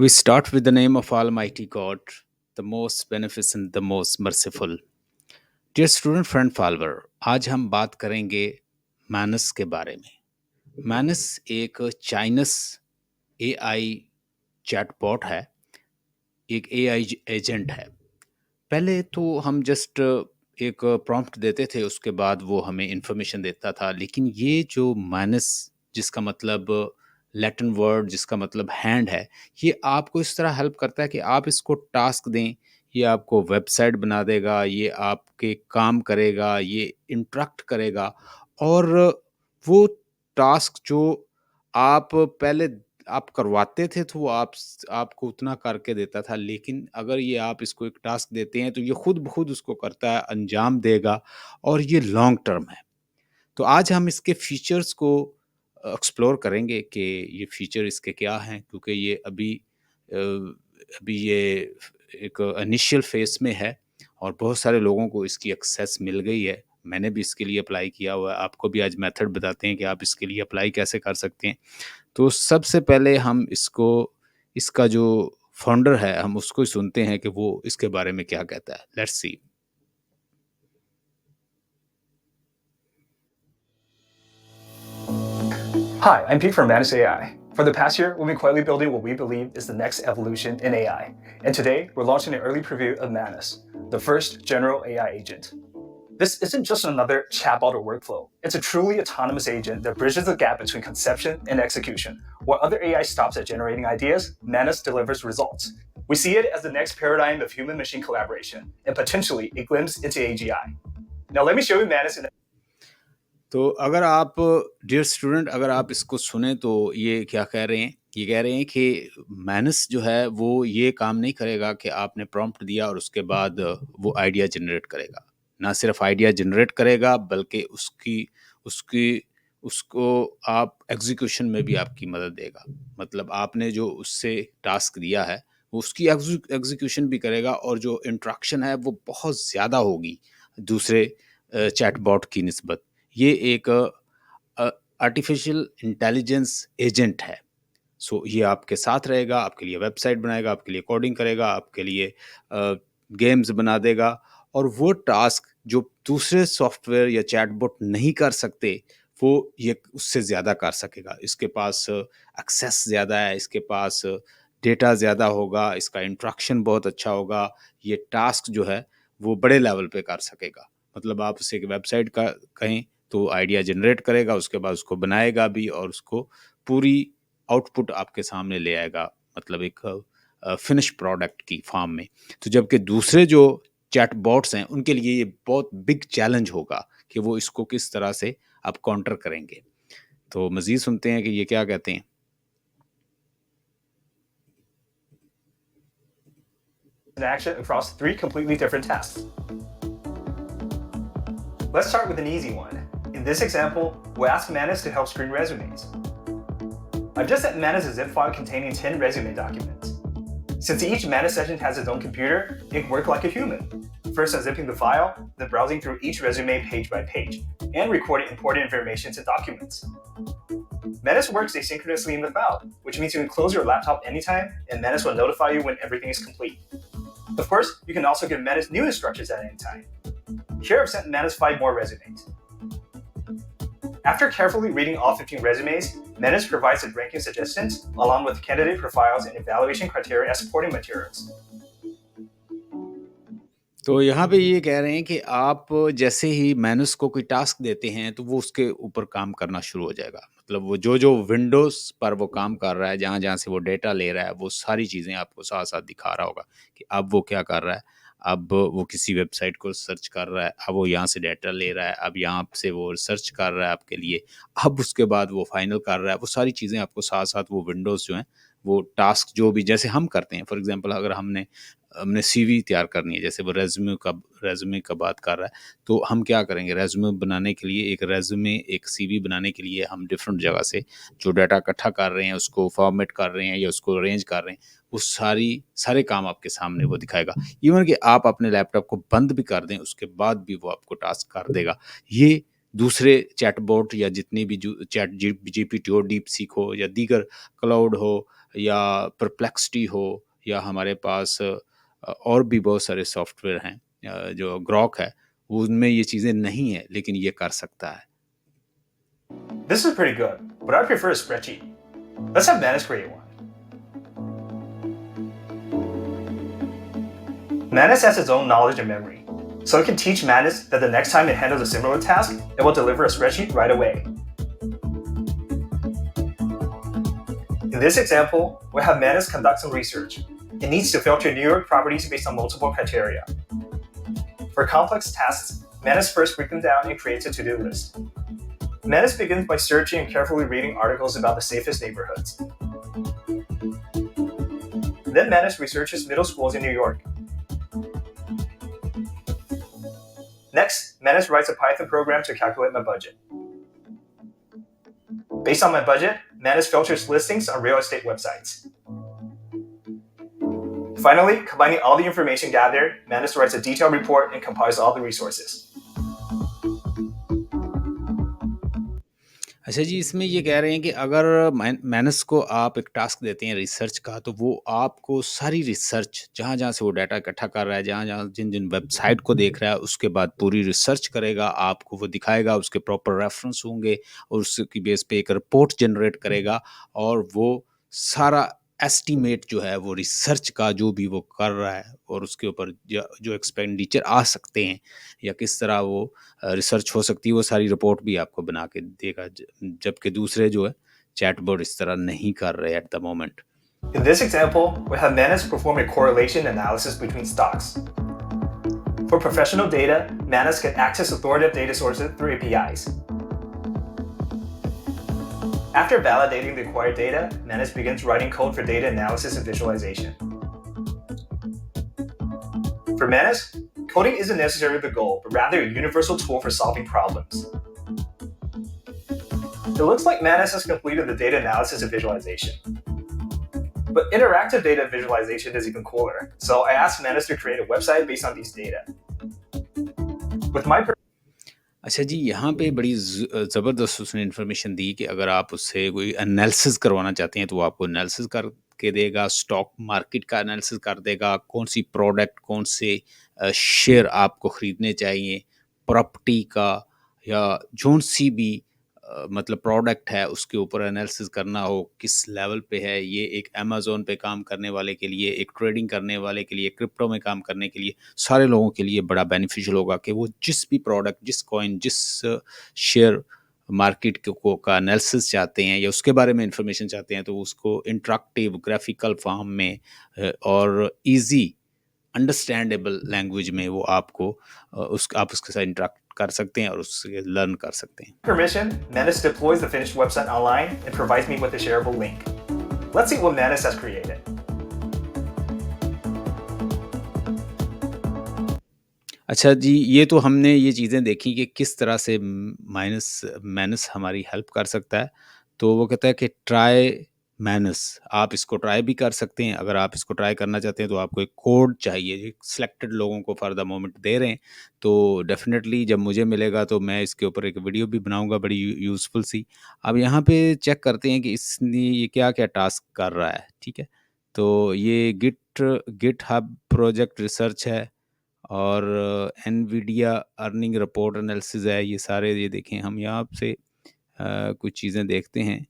We start with the name of Almighty God, the most beneficent, the most merciful. Dear student friend follower, आज हम बात करेंगे minus के बारे में। मैनस एक चाइनस एआई चैटबॉट है, एक एआई एजेंट है। पहले तो हम जस्ट एक प्रॉम्प्ट देते थे, उसके बाद वो हमें इंफॉर्मेशन देता था। लेकिन ये जो माइनस, जिसका मतलब लैटिन वर्ड जिसका मतलब हैंड है, ये आपको इस तरह हेल्प करता है कि आप इसको टास्क दें, ये आपको वेबसाइट बना देगा, ये आपके काम करेगा, ये इंटरेक्ट करेगा। और वो टास्क जो आप पहले आप करवाते थे तो वो आपको उतना करके देता था। लेकिन अगर ये आप इसको एक टास्क देते हैं तो ये खुद ब खुद उसको करता है, अंजाम देगा, और ये लॉन्ग टर्म है। तो आज हम इसके फीचर्स को एक्सप्लोर करेंगे कि ये फीचर इसके क्या हैं, क्योंकि ये अभी ये एक इनिशियल फेज़ में है और बहुत सारे लोगों को इसकी एक्सेस मिल गई है। मैंने भी इसके लिए अप्लाई किया हुआ है। आपको भी आज मेथड बताते हैं कि आप इसके लिए अप्लाई कैसे कर सकते हैं। तो सबसे पहले हम इसका जो फाउंडर है, हम उसको ही सुनते हैं कि वो इसके बारे में क्या कहता है। Let's see. Hi, I'm Pete from Manus AI. For the past year, we've been quietly building what we believe is the next evolution in AI. And today, we're launching an early preview of Manus, the first general AI agent. This isn't just another chatbot or workflow. It's a truly autonomous agent that bridges the gap between conception and execution. While other AI stops at generating ideas, Manus delivers results. We see it as the next paradigm of human-machine collaboration, and potentially a glimpse into AGI. Now let me show you Manus in तो अगर आप, dear student, अगर आप इसको सुने तो ये क्या कह रहे हैं? ये कह रहे हैं कि मैनस जो है वो ये काम नहीं करेगा कि आपने प्रॉम्प्ट दिया और उसके बाद वो आइडिया जनरेट करेगा। ना सिर्फ आइडिया जनरेट करेगा, बल्कि उसकी उसकी उसको आप एग्जीक्यूशन में भी आपकी मदद देगा। मतलब आपने जो उससे टास्क दिया है, वो उसकी एग्जीक्यूशन भी करेगा, और जो इंट्रैक्शन है वो बहुत ज़्यादा होगी दूसरे चैटबॉट की निस्बत। ये एक आर्टिफिशियल इंटेलिजेंस एजेंट है। सो ये आपके साथ रहेगा, आपके लिए वेबसाइट बनाएगा, आपके लिए कोडिंग करेगा, आपके लिए गेम्स बना देगा, और वो टास्क जो दूसरे सॉफ्टवेयर या चैटबॉट नहीं कर सकते, वो ये उससे ज़्यादा कर सकेगा। इसके पास एक्सेस ज़्यादा है, इसके पास डेटा ज़्यादा होगा, इसका इंट्रैक्शन बहुत अच्छा होगा। ये टास्क जो है वो बड़े लेवल पे कर सकेगा। मतलब आप उसे एक वेबसाइट का कहें तो आइडिया जनरेट करेगा, उसके बाद उसको बनाएगा भी, और उसको पूरी आउटपुट आपके सामने ले आएगा, मतलब एक फिनिश प्रोडक्ट की फॉर्म में। तो जबकि दूसरे जो चैटबॉट्स हैं, उनके लिए ये बहुत बिग चैलेंज होगा कि वो इसको किस तरह से आप काउंटर करेंगे। तो मज़ीद सुनते हैं कि ये क्या कहते हैं। action across 3 completely different tasks. Let's start with an easy one. In this example, we'll ask Manus to help screen resumes. I've just sent Manus a zip file containing 10 resume documents. Since each Manus session has its own computer, it can work like a human. First unzipping the file, then browsing through each resume page by page, and recording important information to documents. Manus works asynchronously in the cloud, which means you can close your laptop anytime, and Manus will notify you when everything is complete. Of course, you can also give Manus new instructions at any time. Here I've sent Manus 5 more resumes. After carefully reading all 15 resumes, Manus provides the ranking suggestions along with candidate profiles and evaluation criteria as supporting materials. तो यहाँ पे ये कह रहे हैं कि आप जैसे ही मैनुस को कोई टास्क देते हैं तो वो उसके ऊपर काम करना शुरू हो जाएगा। मतलब वो जो विंडोज़ पर वो काम कर रहा है, जहाँ-जहाँ से वो डेटा ले रहा है, वो सारी चीज़ें आपको साथ-साथ दिखा रहा होगा कि अब वो क्या कर रहा है। अब वो किसी वेबसाइट को सर्च कर रहा है, अब वो यहाँ से डेटा ले रहा है, अब यहाँ से वो रिसर्च कर रहा है आपके लिए, अब उसके बाद वो फाइनल कर रहा है। वो सारी चीज़ें आपको साथ-साथ वो विंडोज़ जो हैं, वो टास्क जो भी जैसे हम करते हैं, फॉर एग्ज़ाम्पल अगर हमने सीवी तैयार करनी है, जैसे वो रेज़्यूमे का बात कर रहा है, तो हम क्या करेंगे, रेज़्यूमे बनाने के लिए एक सीवी बनाने के लिए हम डिफरेंट जगह से जो डाटा इकट्ठा कर रहे हैं, उसको फॉर्मेट कर रहे हैं या उसको अरेंज कर रहे हैं, वो सारे काम आपके सामने वो दिखाएगा। इवन कि आप अपने लैपटॉप को बंद भी कर दें, उसके बाद भी वो आपको टास्क कर देगा। ये दूसरे चैटबॉट या जितनी भी जो चैट जीपीटी हो, डीप सीक हो या दीगर क्लाउड हो या परप्लेक्सिटी हो या हमारे पास और भी बहुत सारे सॉफ्टवेयर हैं, जो ग्रॉक है, उनमें ये चीज़ें नहीं है, लेकिन ये कर सकता है। This is pretty good, but I prefer a spreadsheet. Let's have Manus create one. Manus has its own knowledge and memory, so it can teach Manus that the next time it handles a similar task, it will deliver a spreadsheet right away. In this example, we'll have Manus conduct some research. It needs to filter New York properties based on multiple criteria. For complex tasks, Manus first breaks them down and creates a to-do list. Manus begins by searching and carefully reading articles about the safest neighborhoods. Then Manus researches middle schools in New York. Next, Manus writes a Python program to calculate my budget. Based on my budget, Manus filters listings on real estate websites. Finally, combining all the information gathered, Manus writes a detailed report and compiles all the resources. अच्छा जी, इसमें ये कह रहे हैं कि अगर minus को आप एक टास्क देते हैं रिसर्च का, तो वो आपको सारी रिसर्च जहाँ-जहाँ से वो डाटा इकट्ठा कर रहा है, जहाँ-जहाँ जिन-जिन वेबसाइट को देख रहा है, उसके बाद पूरी रिसर्च करेगा, आपको वो दिखाएगा, उसके प्रॉपर रेफरेंस होंगे और उसकी बेस पे एक रिपोर्ट जनरेट करेगा और वो सारा एस्टीमेट जो है वो रिसर्च का जो भी वो कर रहा है और उसके ऊपर जो एक्सपेंडिचर आ सकते हैं या किस तरह वो रिसर्च हो सकती है, वो सारी रिपोर्ट भी आपको बना के देगा, जबकि दूसरे जो है चैटबॉट इस तरह नहीं कर रहे at the moment. In this example, we have Manus perform a correlation analysis between stocks. For professional data, Manus can access authoritative data sources through APIs. After validating the acquired data, Manus begins writing code for data analysis and visualization. For Manus, coding isn't necessarily the goal, but rather a universal tool for solving problems. It looks like Manus has completed the data analysis and visualization. But interactive data visualization is even cooler, so I asked Manus to create a website based on these data. With my अच्छा जी, यहाँ पे बड़ी ज़बरदस्त उसने information दी कि अगर आप उससे कोई एनालिसिस करवाना चाहते हैं तो वो आपको एनालिसिस करके देगा, स्टॉक मार्केट का एनालिसिस कर देगा, कौन सी प्रोडक्ट, कौन से शेयर आपको ख़रीदने चाहिए, प्रॉपर्टी का या जोन सी भी मतलब प्रोडक्ट है उसके ऊपर एनालिसिस करना हो, किस लेवल पे है, ये एक अमेज़न पे काम करने वाले के लिए, एक ट्रेडिंग करने वाले के लिए, क्रिप्टो में काम करने के लिए, सारे लोगों के लिए बड़ा बेनिफिशियल होगा कि वो जिस भी प्रोडक्ट, जिस कॉइन, जिस शेयर मार्केट को का एनालिसिस चाहते हैं या उसके बारे में इंफॉर्मेशन चाहते हैं, तो उसको इंटरैक्टिव ग्राफिकल फॉर्म में और ईज़ी अंडरस्टैंडेबल लैंग्वेज में वो आपको आप उसके साथ इंटरैक्ट कर सकते हैं और उससे लर्न कर सकते हैं। permission, Manus deploys the finished website online and provides me with a shareable link. Let's see what Manus has created. अच्छा जी, ये तो हमने ये चीज़ें देखी कि किस तरह से मैनस हमारी हेल्प कर सकता है। तो वो कहता है कि ट्राई मैनस, आप इसको ट्राई भी कर सकते हैं। अगर आप इसको ट्राई करना चाहते हैं तो आपको एक कोड चाहिए, एक सिलेक्टेड लोगों को फॉर द मोमेंट दे रहे हैं। तो डेफ़िनेटली जब मुझे मिलेगा तो मैं इसके ऊपर एक वीडियो भी बनाऊँगा बड़ी यूज़फुल सी। अब यहाँ पे चेक करते हैं कि इसने ये क्या-क्या टास्क कर रहा है, ठीक है? तो ये गिटहब प्रोजेक्ट रिसर्च है और एनवीडिया अर्निंग रिपोर्ट एनालिसिस है। ये सारे ये देखें, हम यहाँ से कुछ चीज़ें देखते हैं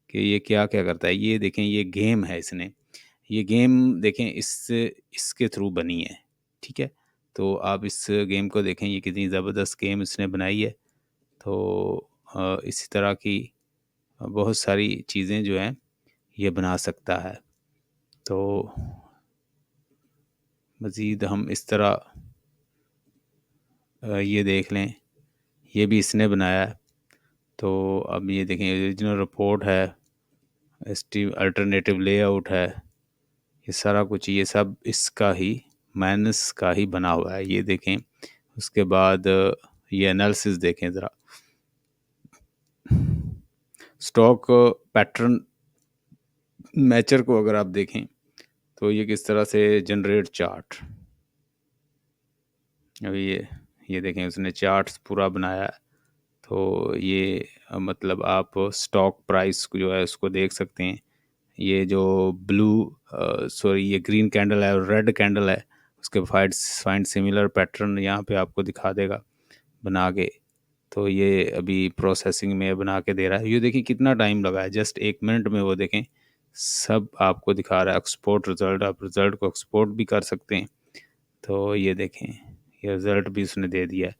कि ये क्या-क्या करता है। ये देखें, ये गेम है इसने। ये गेम देखें इसके थ्रू बनी है, ठीक है? तो आप इस गेम को देखें, ये कितनी ज़बरदस्त गेम इसने बनाई है। तो इसी तरह की बहुत सारी चीज़ें जो हैं ये बना सकता है। तो मज़ीद हम इस तरह ये देख लें, ये भी इसने बनाया है। तो अब ये देखें, ओरिजिनल रिपोर्ट है, अल्टरनेटिव लेआउट है, ये सारा कुछ, ये सब इसका ही, मैनस का ही बना हुआ है। ये देखें, उसके बाद ये एनालिसिस देखें ज़रा, स्टॉक पैटर्न मैचर को अगर आप देखें तो ये किस तरह से जनरेट चार्ट, अभी ये देखें, उसने चार्ट्स पूरा बनाया है। तो ये मतलब आप स्टॉक प्राइस को जो है उसको देख सकते हैं। ये जो ब्लू सॉरी ये ग्रीन कैंडल है और रेड कैंडल है, उसके फाइंड सिमिलर पैटर्न यहाँ पे आपको दिखा देगा बना के। तो ये अभी प्रोसेसिंग में बना के दे रहा है। ये देखिए कितना टाइम लगा है, जस्ट 1 मिनट में वो देखें सब आपको दिखा रहा है। एक्सपोर्ट रिज़ल्ट, आप रिज़ल्ट को एक्सपोर्ट भी कर सकते हैं। तो ये देखें, ये रिज़ल्ट भी उसने दे दिया है।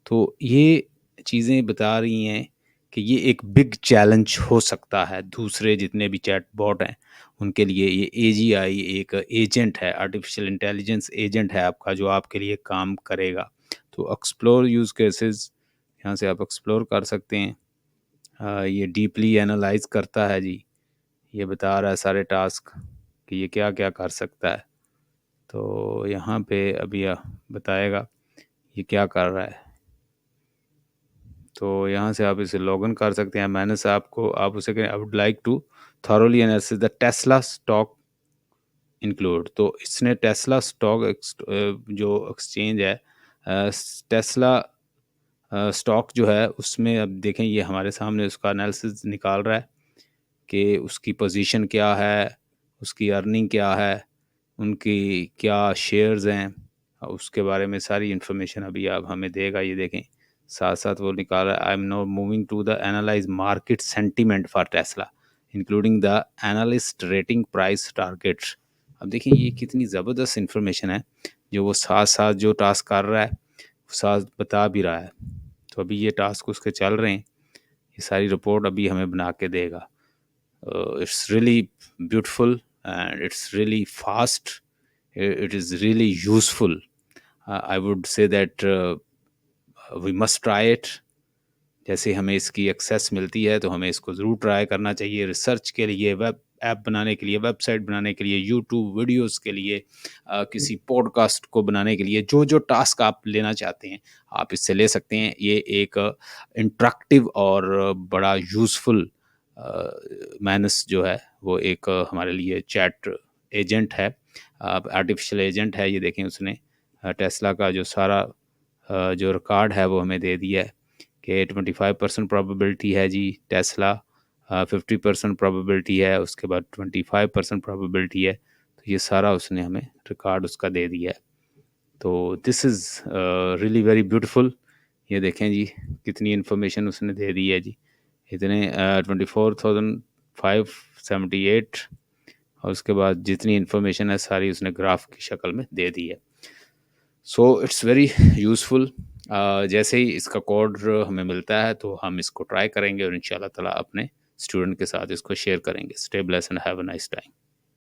तो ये चीज़ें बता रही हैं कि ये एक बिग चैलेंज हो सकता है दूसरे जितने भी चैटबॉट हैं उनके लिए। ये एजीआई एक एजेंट है, आर्टिफिशियल इंटेलिजेंस एजेंट है आपका, जो आपके लिए काम करेगा। तो एक्सप्लोर यूज़ केसेस, यहाँ से आप एक्सप्लोर कर सकते हैं। ये डीपली एनालाइज करता है जी, ये बता रहा है सारे टास्क कि ये क्या क्या कर सकता है। तो यहाँ पे अभी बताएगा ये क्या कर रहा है। तो यहाँ से आप इसे लॉगिन कर सकते हैं। मैंने से आपको आप उसे कहें I would like to thoroughly analysis the Tesla stock include. तो इसने टेस्ला स्टॉक जो एक्सचेंज है, टेस्ला स्टॉक जो है उसमें अब देखें ये हमारे सामने उसका एनालिसिस निकाल रहा है कि उसकी पोजीशन क्या है, उसकी अर्निंग क्या है, उनकी क्या शेयर्स हैं, और उसके बारे में सारी इन्फॉर्मेशन अभी आप हमें देगा। ये देखें साथ साथ वो निकाल रहा है। I am now moving to the analyze market sentiment for Tesla including the analyst rating price targets. अब देखिए ये कितनी ज़बरदस्त इन्फॉर्मेशन है जो वो साथ साथ जो टास्क कर रहा है साथ बता भी रहा है। तो अभी ये टास्क उसके चल रहे हैं, ये सारी रिपोर्ट अभी हमें बना के देगा। It's really beautiful and it's really fast. It is really useful. I would say that we must try it. जैसे हमें इसकी एक्सेस मिलती है तो हमें इसको ज़रूर ट्राई करना चाहिए, रिसर्च के लिए, वेब ऐप बनाने के लिए, वेबसाइट बनाने के लिए, यूट्यूब वीडियोस के लिए, किसी पॉडकास्ट को बनाने के लिए, जो जो टास्क आप लेना चाहते हैं आप इससे ले सकते हैं। ये एक इंटरेक्टिव और बड़ा यूज़फुल मैनस जो है वो एक हमारे लिए चैट एजेंट है, आर्टिफिशियल एजेंट है। ये देखें उसने टेस्ला का जो सारा जो रिकॉर्ड है वो हमें दे दिया है कि 25% प्रोबेबिलिटी है जी टेस्ला, 50% प्रोबेबिलिटी है, उसके बाद 25% प्रोबेबिलिटी है। तो ये सारा उसने हमें रिकॉर्ड उसका दे दिया है। तो this is really very beautiful. ये देखें जी कितनी इन्फॉर्मेशन उसने दे दी है जी, इतने 24,578, और उसके बाद जितनी इन्फॉर्मेशन है सारी उसने ग्राफ की शक्ल में दे दी है। So it's very useful. जैसे ही इसका कोड हमें मिलता है तो हम इसको ट्राई करेंगे और इंशाल्लाह ताला अपने स्टूडेंट के साथ इसको शेयर करेंगे। Stay blessed and have a nice time.